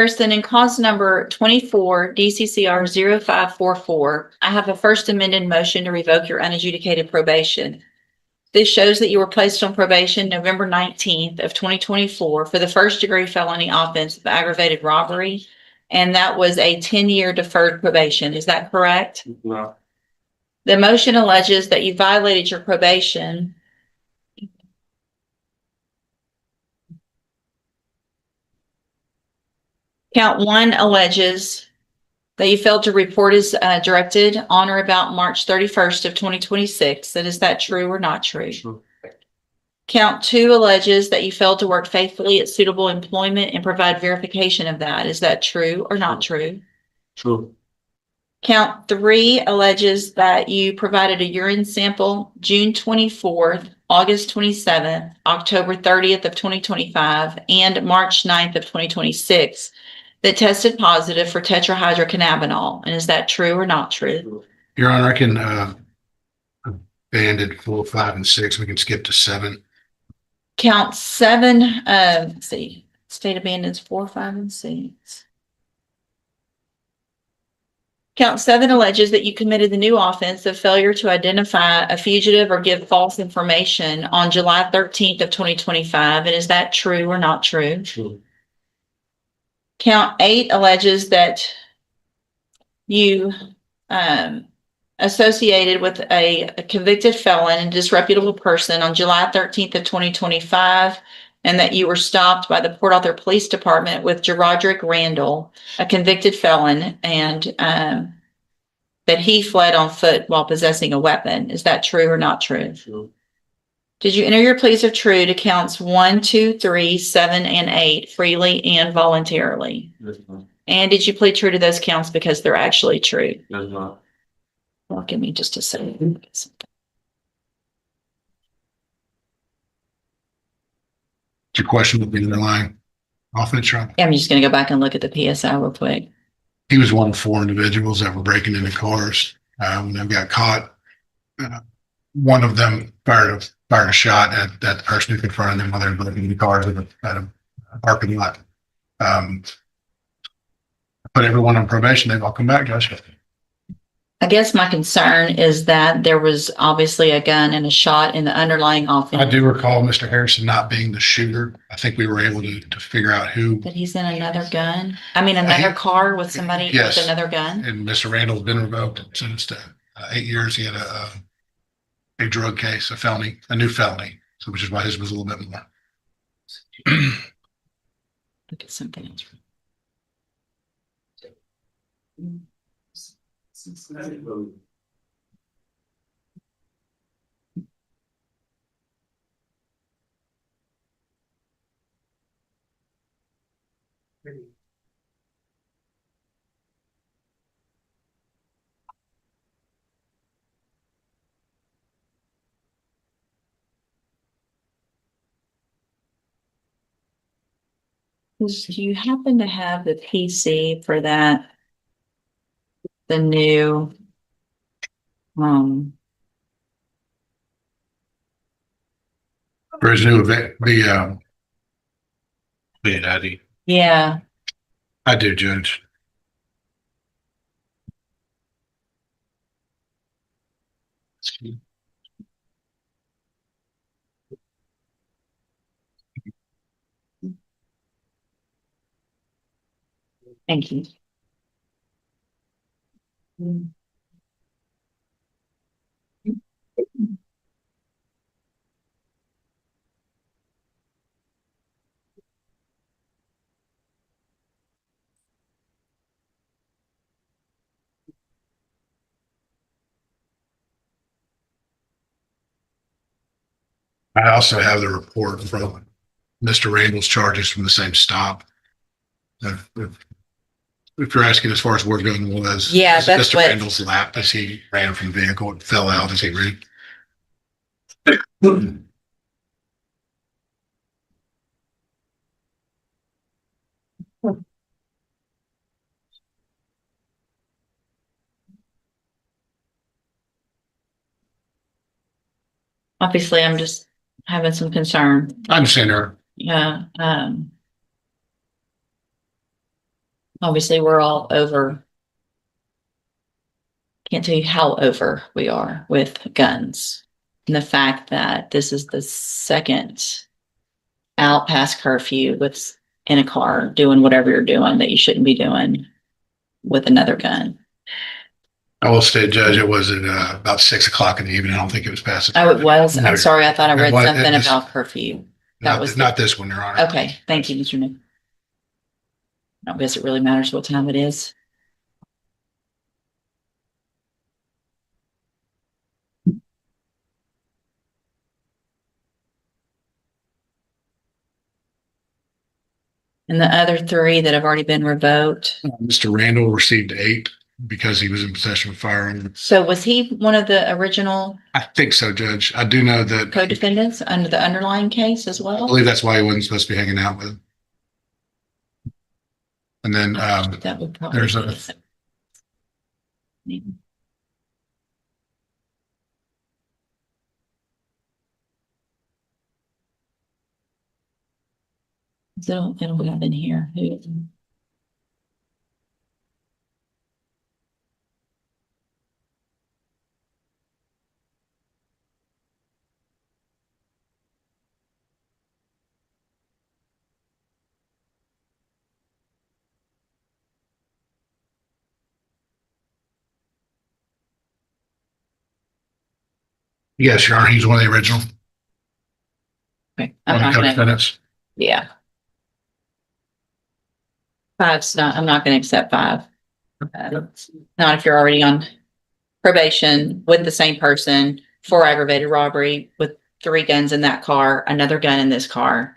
Harrison, in cause number 24 DCCR 0544, I have a first amended motion to revoke your unadjudicated probation. This shows that you were placed on probation November 19th of 2024 for the first degree felony offense of aggravated robbery. And that was a 10-year deferred probation. Is that correct? No. The motion alleges that you violated your probation. Count 1 alleges that you failed to report as directed on or about March 31st of 2026. Is that true or not true? True. Count 2 alleges that you failed to work faithfully at suitable employment and provide verification of that. Is that true or not true? True. Count 3 alleges that you provided a urine sample June 24th, August 27th, October 30th of 2025, and March 9th of 2026 that tested positive for tetrahydrocannabinol. And is that true or not true? Your Honor, I can abandon 4, 5, and 6. We can skip to 7. Count 7, let's see, state abandons 4, 5, and 6. Count 7 alleges that you committed the new offense of failure to identify a fugitive or give false information on July 13th of 2025. And is that true or not true? True. Count 8 alleges that you associated with a convicted felon and disreputable person on July 13th of 2025, and that you were stopped by the Port Arthur Police Department with Gerodrick Randall, a convicted felon, and that he fled on foot while possessing a weapon. Is that true or not true? True. Did you enter your pleas of true to counts 1, 2, 3, 7, and 8 freely and voluntarily? Yes, ma'am. And did you plead true to those counts because they're actually true? Yes, ma'am. Well, give me just a second. Your question would be the underlying offense, Your Honor. I'm just going to go back and look at the PSI real quick. He was one of 4 individuals that were breaking into cars. When they got caught, one of them fired a shot at the person who confronted them while they were breaking into cars at a parking lot. Put everyone on probation. They've all come back, Judge. I guess my concern is that there was obviously a gun and a shot in the underlying offense. I do recall Mr. Harrison not being the shooter. I think we were able to figure out who. But he's in another gun. I mean, another car with somebody Yes. with another gun. And Mr. Randall's been revoked and sentenced to 8 years. He had a drug case, a felony, a new felony. So which is why his was a little bit more. Look at something else. Do you happen to have the PC for that? The new, For his new event, the ID. yeah. I do, Judge. Thank you. I also have the report from Mr. Randall's charges from the same stop. If you're asking as far as where going was, Yeah, that's Mr. what- Randall's lap as he ran from the vehicle and fell out as he ran. Obviously, I'm just having some concern. I understand her. Yeah. Obviously, we're all over. Can't tell you how over we are with guns. And the fact that this is the second out past curfew with in a car doing whatever you're doing that you shouldn't be doing with another gun. I will state, Judge, it was at about 6 o'clock in the evening. I don't think it was past. Oh, it was? No. I'm sorry. I thought I read It was- something it's- about curfew. That Not, was not this one, Your Honor. okay. Thank you, Mr. Nick. I don't guess it really matters what time it is. And the other three that have already been revoked. Mr. Randall received 8 because he was in possession of a firearm. So was he one of the original I think so, Judge. I do know that. co-defendants under the underlying case as I well? believe that's why he wasn't supposed to be hanging out with him. And then That would probably there's be a- the- It'll have in here. yes, Your Honor, he's one of the original Okay, I'm not gonna, co-defendants. yeah. Five's not, I'm not gonna accept 5. Not if you're already on probation with the same person for aggravated robbery with 3 guns in that car, another gun in this car.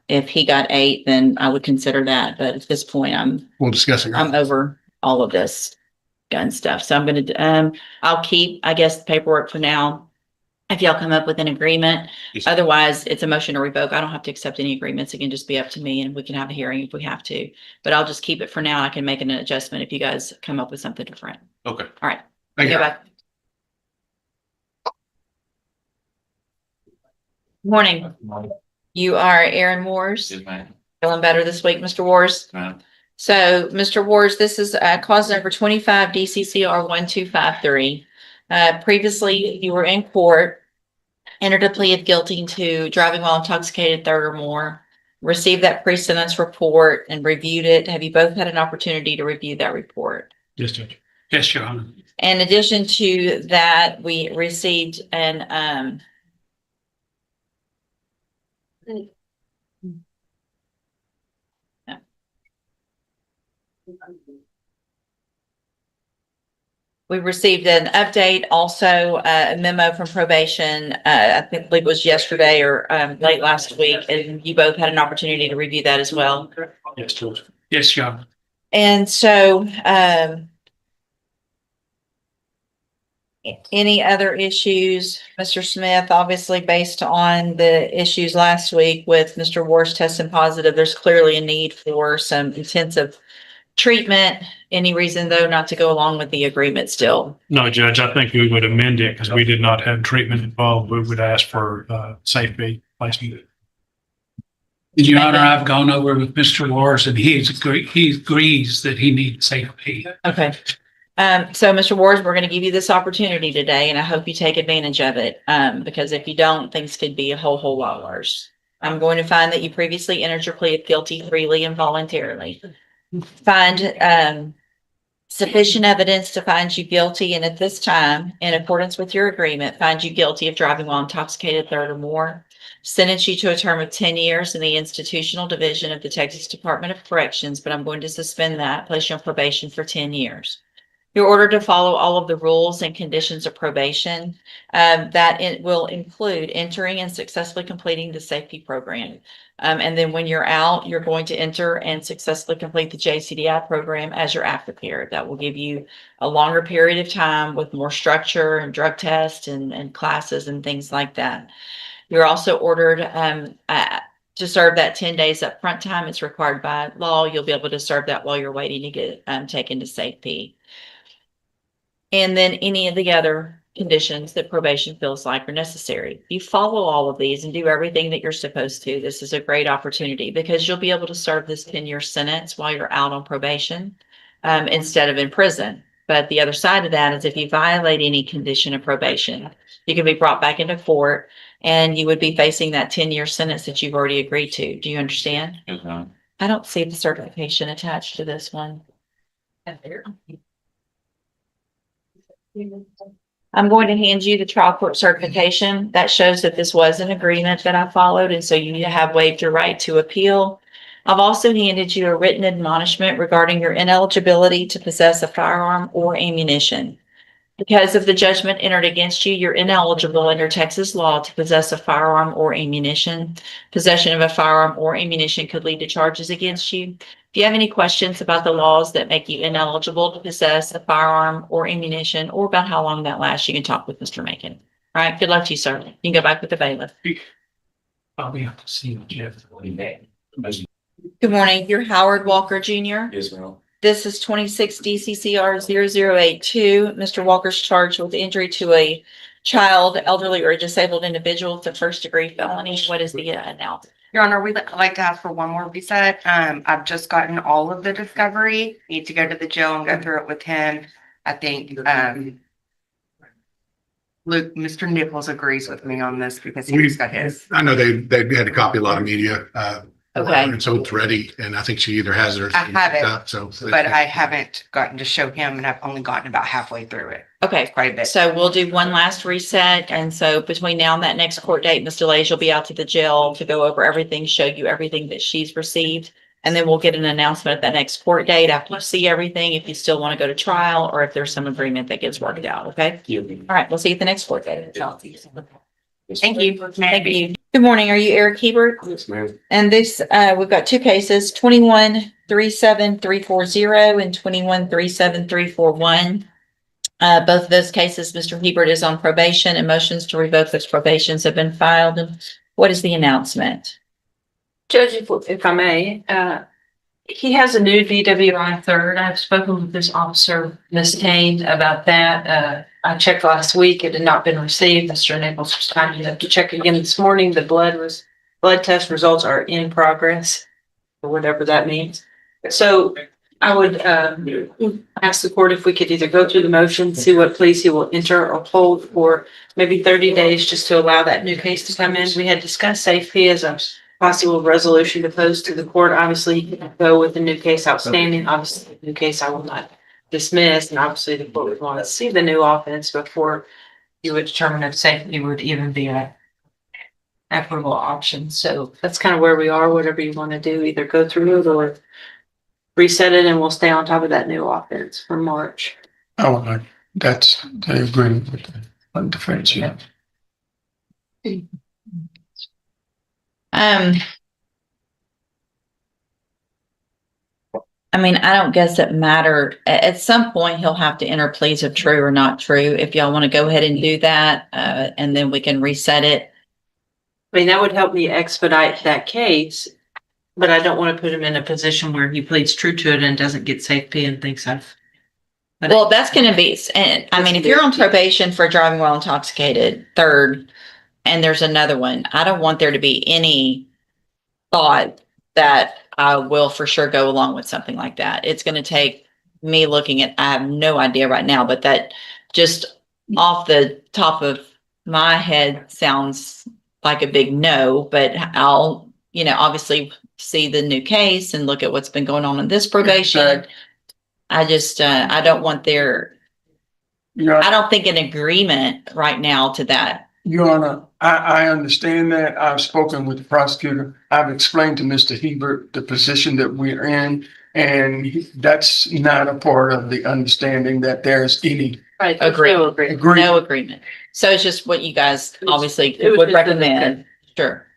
If he got 8, then I would consider that, but at this point, We'll discuss it. Your Honor. I'm over all of this gun stuff. So I'm gonna, I'll keep, I guess, the paperwork for now. If y'all come up with an agreement, Yes. otherwise it's a motion to revoke. I don't have to accept any agreements. It can just be up to me and we can have a hearing if we have to. But I'll just keep it for now. I can make an adjustment if you guys come up with something different. Okay. All right. Thank you. Go back. Morning. You are Aaron Wars. Yes, ma'am. Feeling better this week, Mr. Wars? Ma'am. So, Mr. Wars, this is cause number 25 DCCR 1253. Previously, you were in court, entered a plea of guilty to driving while intoxicated, third or more, received that pre-sentence report and reviewed it. Have you both had an opportunity to review that report? Yes, Judge. Yes, Your Honor. In addition to that, we received an we received an update, also a memo from probation, I think, believe it was yesterday or late last week, and you both had an opportunity to review that as well. Yes, Judge. Yes, Your Honor. And so, any other issues, Mr. Smith? Obviously, based on the issues last week with Mr. Wars testing positive, there's clearly a need for some intensive treatment. Any reason, though, not to go along with the agreement still? No, Judge, I think we would amend it because we did not have treatment involved. We would ask for safety placement. Your Honor, I've gone over with Mr. Wars and he agrees that he needs safety. Okay. So Mr. Wars, we're going to give you this opportunity today, and I hope you take advantage of it. Because if you don't, things could be a whole lot worse. I'm going to find that you previously entered your plea of guilty freely and voluntarily. Find sufficient evidence to find you guilty, and at this time, in accordance with your agreement, find you guilty of driving while intoxicated, third or more. Sentence you to a term of 10 years in the institutional division of the Texas Department of Corrections, but I'm going to suspend that, place you on probation for 10 years. You're ordered to follow all of the rules and conditions of probation. That it will include entering and successfully completing the safety program. And then when you're out, you're going to enter and successfully complete the JCDI program as your aftercare. That will give you a longer period of time with more structure and drug tests and classes and things like that. You're also ordered to serve that 10 days upfront time. It's required by law. You'll be able to serve that while you're waiting to get taken to safety. And then any of the other conditions that probation feels like are necessary. You follow all of these and do everything that you're supposed to. This is a great opportunity because you'll be able to serve this 10-year sentence while you're out on probation, instead of in prison. But the other side of that is if you violate any condition of probation, you can be brought back into court and you would be facing that 10-year sentence that you've already agreed to. Do you understand? I don't see the certification attached to this one. I'm going to hand you the trial court certification that shows that this was an agreement that I followed, and so you have waived your right to appeal. I've also handed you a written admonishment regarding your ineligibility to possess a firearm or ammunition. Because of the judgment entered against you, you're ineligible under Texas law to possess a firearm or ammunition. Possession of a firearm or ammunition could lead to charges against you. If you have any questions about the laws that make you ineligible to possess a firearm or ammunition, or about how long that lasts, you can talk with Mr. Macon. All right, good luck to you, sir. You can go back with the bailiff. I'll be able to see you, Jeff. Good morning. You're Howard Walker Jr. Yes, ma'am. This is 26 DCCR 0082. Mr. Walker's charged with injury to a child, elderly, or disabled individual. It's a first-degree felony. What is the announcement? Your Honor, we'd like to ask for one more reset. I've just gotten all of the discovery. Need to go to the jail and go through it with him. I think, Luke, Mr. Nichols agrees with me on this because he's got his. I know they had to copy a lot of media. Okay. And so it's ready, and I think she either has it or. I have it, So. But I haven't gotten to show him and I've only gotten about halfway through it. Okay, Quite a bit. so we'll do one last reset. And so between now and that next court date, Ms. DeLays, you'll be out to the jail to go over everything, show you everything that she's received. And then we'll get an announcement at that next court date after you see everything, if you still want to go to trial or if there's some agreement that gets worked out. Okay. All right. We'll see you at the next court date. Thank you. Thank you. Good morning. Are you Eric Hebert? Yes, ma'am. And this, we've got two cases, 21-37340 and 21-37341. Both of those cases, Mr. Hebert is on probation and motions to revoke those probations have been filed. And what is the announcement? Judge, if I may, he has a new DWI third. I've spoken with this officer, Ms. Kane, about that. I checked last week. It had not been received. Mr. Nichols was kind enough to check again this morning. The blood test results are in progress, or whatever that means. So I would ask the court if we could either go through the motion, see what pleas he will enter or hold for maybe 30 days just to allow that new case to come in. We had discussed safety as a possible resolution to pose to the court. Obviously, you can go with the new case outstanding. Obviously, the new case I will not dismiss, and obviously the court would want to see the new offense before you would determine if safety would even be an equitable option. So that's kind of where we are. Whatever you want to do, either go through it or reset it, and we'll stay on top of that new offense for March. Oh, that's the agreement with the defense, yeah. I mean, I don't guess it mattered. At some point, he'll have to enter pleas of true or not true. If y'all want to go ahead and do that, and then we can reset it. I mean, that would help me expedite that case, but I don't want to put him in a position where he pleads true to it and doesn't get safety and thinks I've. Well, that's going to be, and I mean, if you're on probation for driving while intoxicated, third, and there's another one, I don't want there to be any thought that I will for sure go along with something like that. It's going to take me looking at, I have no idea right now, but that just off the top of my head sounds like a big no, but I'll, obviously see the new case and look at what's been going on in this probation. I just, I don't want there, I don't think an agreement right now to that. Your Honor, I understand that. I've spoken with the prosecutor. I've explained to Mr. Hebert the position that we're in, and that's not a part of the understanding that there's any Right. Agreement. agreement. No agreement. So it's just what you guys obviously it was would just an recommend. Sure.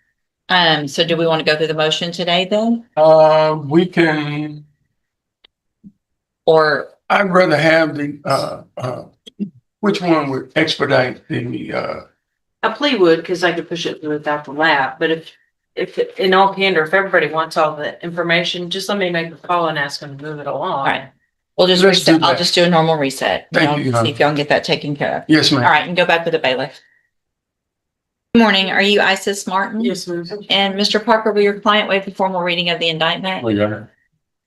So do we want to go through the motion today then? We can, Or, I'd rather have the, which one would expedite the, A plea would, because I could push it through without the lap, but if in all candor, if everybody wants all the information, just let me make a call and ask them to move it along. all right. We'll just Let's do reset. I'll that. just do a normal reset. Thank Y'all you, See if y'all can get that taken care of. Yes, All ma'am. right, and go back with the bailiff. Good morning. Are you Isis Martin? Yes, ma'am. And Mr. Parker, will your client waive the formal reading of the indictment? We got it.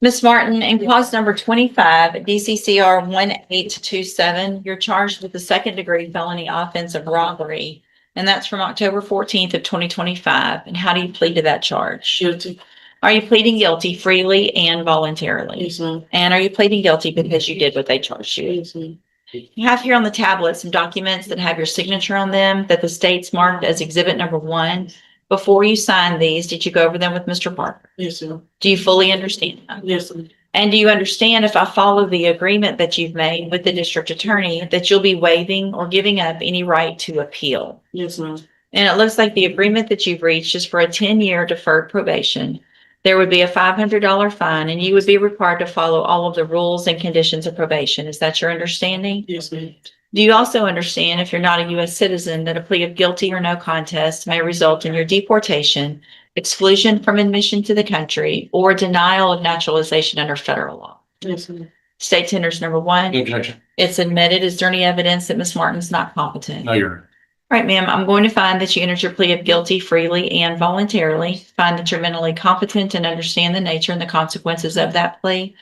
Ms. Martin, in clause number 25, DCCR 1827, you're charged with the second-degree felony offense of robbery, and that's from October 14th of 2025. And how do you plead to that charge? Guilty. Are you pleading guilty freely and voluntarily? Yes, ma'am. And are you pleading guilty because you did what they charged you? Yes, ma'am. You have here on the tablet some documents that have your signature on them that the state's marked as exhibit number 1. Before you sign these, did you go over them with Mr. Parker? Yes, ma'am. Do you fully understand them? Yes, ma'am. And do you understand if I follow the agreement that you've made with the district attorney that you'll be waiving or giving up any right to appeal? Yes, ma'am. And it looks like the agreement that you've reached is for a 10-year deferred probation. There would be a $500 fine and you would be required to follow all of the rules and conditions of probation. Is that your understanding? Yes, ma'am. Do you also understand if you're not a U.S. citizen that a plea of guilty or no contest may result in your deportation, exclusion from admission to the country, or denial of naturalization under federal law? Yes, ma'am. State tenders number 1. Objection. It's admitted. Is there any evidence that Ms. Martin's not competent? No, Your Honor. All right, ma'am, I'm going to find that you entered your plea of guilty freely and voluntarily. Find that you're mentally competent and understand the nature and the consequences of that plea.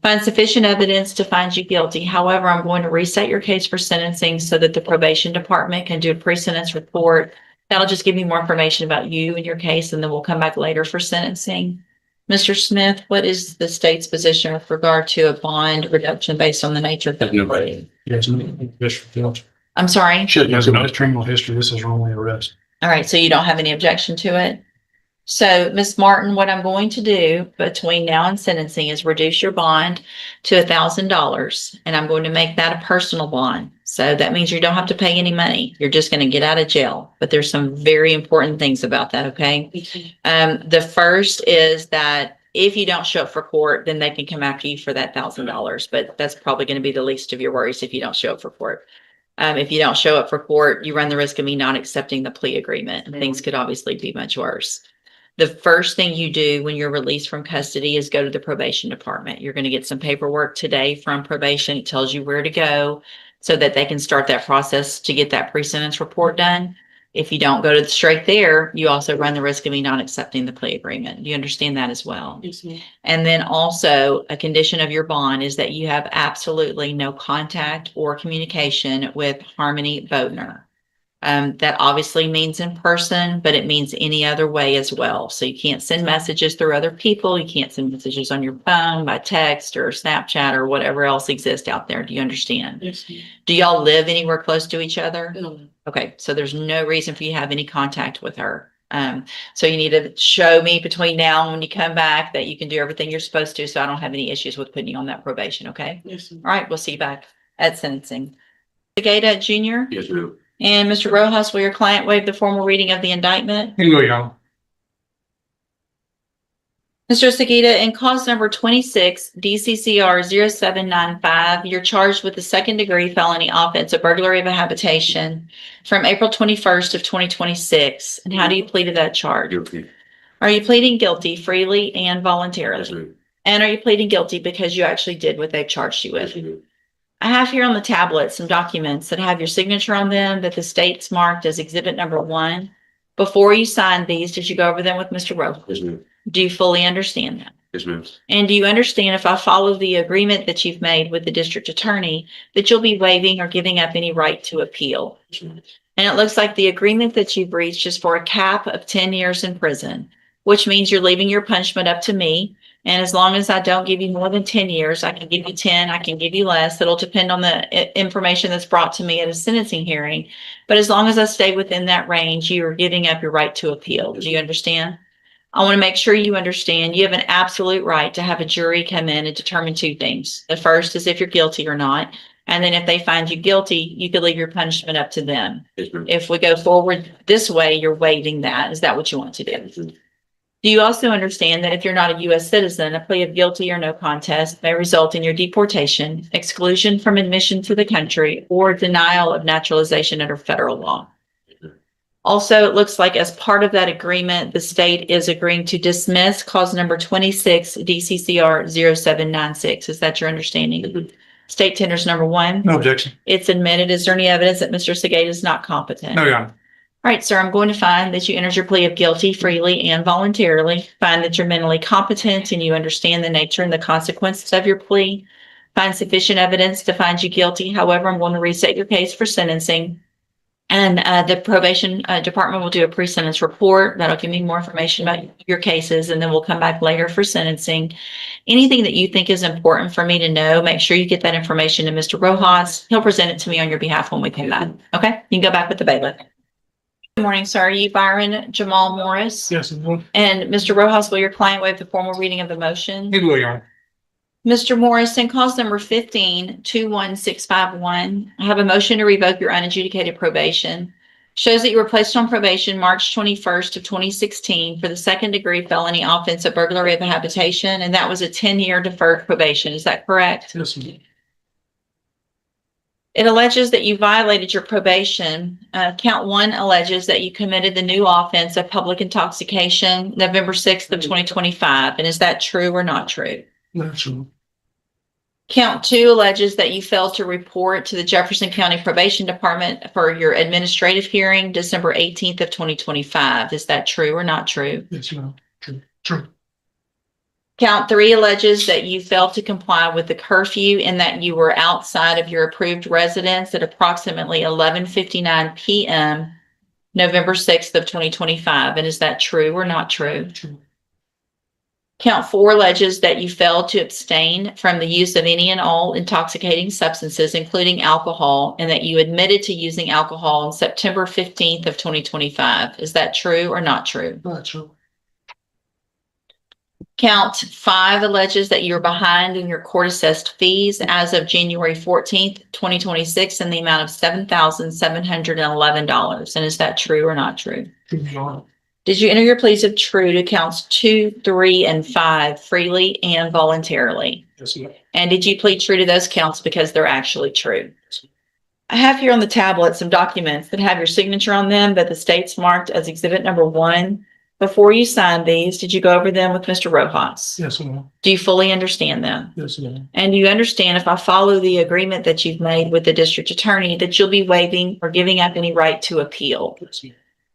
Find sufficient evidence to find you guilty. However, I'm going to reset your case for sentencing so that the probation department can do a pre-sentence report. That'll just give me more information about you and your case, and then we'll come back later for sentencing. Mr. Smith, what is the state's position with regard to a bond reduction based on the nature of the Have no plea? Yes, Mr. Phillips. I'm sorry? Should He has no criminal history. This is only arrest. All right, so you don't have any objection to it? So, Ms. Martin, what I'm going to do between now and sentencing is reduce your bond to $1,000, and I'm going to make that a personal bond. So that means you don't have to pay any money. You're just going to get out of jail. But there's some very important things about that, okay? The first is that if you don't show up for court, then they can come after you for that $1,000. But that's probably going to be the least of your worries if you don't show up for court. If you don't show up for court, you run the risk of me not accepting the plea agreement, and things could obviously be much worse. The first thing you do when you're released from custody is go to the probation department. You're going to get some paperwork today from probation. It tells you where to go so that they can start that process to get that pre-sentence report done. If you don't go to straight there, you also run the risk of me not accepting the plea agreement. Do you understand that as well? Yes, ma'am. And then also a condition of your bond is that you have absolutely no contact or communication with Harmony Bodner. That obviously means in person, but it means any other way as well. So you can't send messages through other people. You can't send messages on your phone, by text or Snapchat or whatever else exists out there. Do you understand? Yes, ma'am. Do y'all live anywhere close to each other? No. Okay, so there's no reason for you to have any contact with her. So you need to show me between now and when you come back that you can do everything you're supposed to, so I don't have any issues with putting you on that probation, okay? Yes, ma'am. All right, we'll see you back at sentencing. Segata Jr. Yes, ma'am. and Mr. Rojas, will your client waive the formal reading of the indictment? Here you go, y'all. Mr. Segata, in cause number 26, DCCR 0795, you're charged with the second-degree felony offense of burglary of a habitation from April 21st of 2026. And how do you plead to that charge? Guilty. Are you pleading guilty freely and voluntarily? Yes, ma'am. And are you pleading guilty because you actually did what they charged you with? Yes, ma'am. I have here on the tablet some documents that have your signature on them that the state's marked as exhibit number 1. Before you signed these, did you go over them with Mr. Rojas? Yes, ma'am. Do you fully understand that? Yes, ma'am. And do you understand if I follow the agreement that you've made with the district attorney that you'll be waiving or giving up any right to appeal? Yes, ma'am. And it looks like the agreement that you've reached is for a cap of 10 years in prison, which means you're leaving your punishment up to me. And as long as I don't give you more than 10 years, I can give you 10, I can give you less. It'll depend on the information that's brought to me at a sentencing hearing. But as long as I stay within that range, you are giving up your right to appeal. Do you understand? I want to make sure you understand you have an absolute right to have a jury come in and determine 2 things. The first is if you're guilty or not. And then if they find you guilty, you could leave your punishment up to them. Yes, ma'am. If we go forward this way, you're waiving that. Is that what you want to do? Yes, ma'am. Do you also understand that if you're not a U.S. citizen, a plea of guilty or no contest may result in your deportation, exclusion from admission to the country, or denial of naturalization under federal law? Also, it looks like as part of that agreement, the state is agreeing to dismiss cause number 26 DCCR 0796. Is that your understanding? State tenders number 1. No objection. It's admitted. Is there any evidence that Mr. Segata is not competent? No, Your Honor. All right, sir, I'm going to find that you entered your plea of guilty freely and voluntarily. Find that you're mentally competent and you understand the nature and the consequences of your plea. Find sufficient evidence to find you guilty. However, I'm going to reset your case for sentencing. And the probation department will do a pre-sentence report. That'll give me more information about your cases, and then we'll come back later for sentencing. Anything that you think is important for me to know, make sure you get that information to Mr. Rojas. He'll present it to me on your behalf when we come back. Okay? You can go back with the bailiff. Good morning, sir. Are you Byron Jamal Morris? Yes, it will. And Mr. Rojas, will your client waive the formal reading of the motion? It will, Your Honor. Mr. Morris, in cause number 15-21651, I have a motion to revoke your unadjudicated probation. Shows that you were placed on probation March 21st of 2016 for the second-degree felony offense of burglary of a habitation, and that was a 10-year deferred probation. Is that correct? Yes, ma'am. It alleges that you violated your probation. Count 1 alleges that you committed the new offense of public intoxication November 6th of 2025. And is that true or not true? That's true. Count 2 alleges that you failed to report to the Jefferson County Probation Department for your administrative hearing December 18th of 2025. Is that true or not true? Yes, ma'am. True. True. Count 3 alleges that you failed to comply with the curfew and that you were outside of your approved residence at approximately 11:59 p.m. November 6th of 2025. And is that true or not true? True. Count 4 alleges that you failed to abstain from the use of any and all intoxicating substances, including alcohol, and that you admitted to using alcohol on September 15th of 2025. Is that true or not true? Not true. Count 5 alleges that you're behind in your court-assessed fees as of January 14th, 2026 in the amount of $7,711. And is that true or not true? True, Your Honor. Did you enter your pleas of true to counts 2, 3, and 5 freely and voluntarily? Yes, ma'am. And did you plead true to those counts because they're actually true? I have here on the tablet some documents that have your signature on them that the state's marked as exhibit number 1. Before you signed these, did you go over them with Mr. Rojas? Yes, ma'am. Do you fully understand them? Yes, ma'am. And do you understand if I follow the agreement that you've made with the district attorney that you'll be waiving or giving up any right to appeal? Yes, ma'am.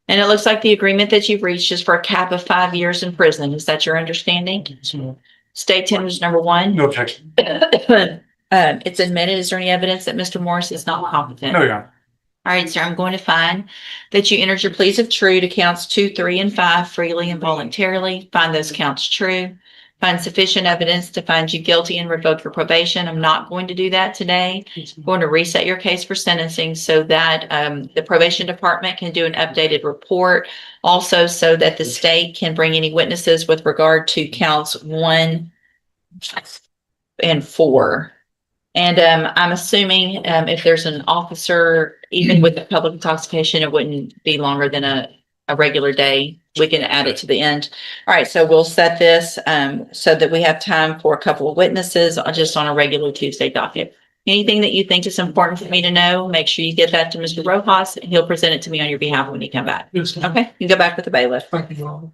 And it looks like the agreement that you've reached is for a cap of 5 years in prison. Is that your understanding? Yes, ma'am. State tenders number 1. No objection. It's admitted. Is there any evidence that Mr. Morris is not competent? No, Your Honor. All right, sir, I'm going to find that you entered your pleas of true to counts 2, 3, and 5 freely and voluntarily. Find those counts true. Find sufficient evidence to find you guilty and revoke your probation. I'm not going to do that today. Yes, I'm ma'am. going to reset your case for sentencing so that the probation department can do an updated report. Also, so that the state can bring any witnesses with regard to counts 1 and 4. And I'm assuming if there's an officer, even with the public intoxication, it wouldn't be longer than a regular day. We can add it to the end. All right, so we'll set this so that we have time for a couple of witnesses just on a regular Tuesday docket. Anything that you think is important for me to know, make sure you get that to Mr. Rojas. He'll present it to me on your behalf when you come back. Yes, ma'am. Okay, you can go back with the bailiff. Thank you, Your Honor.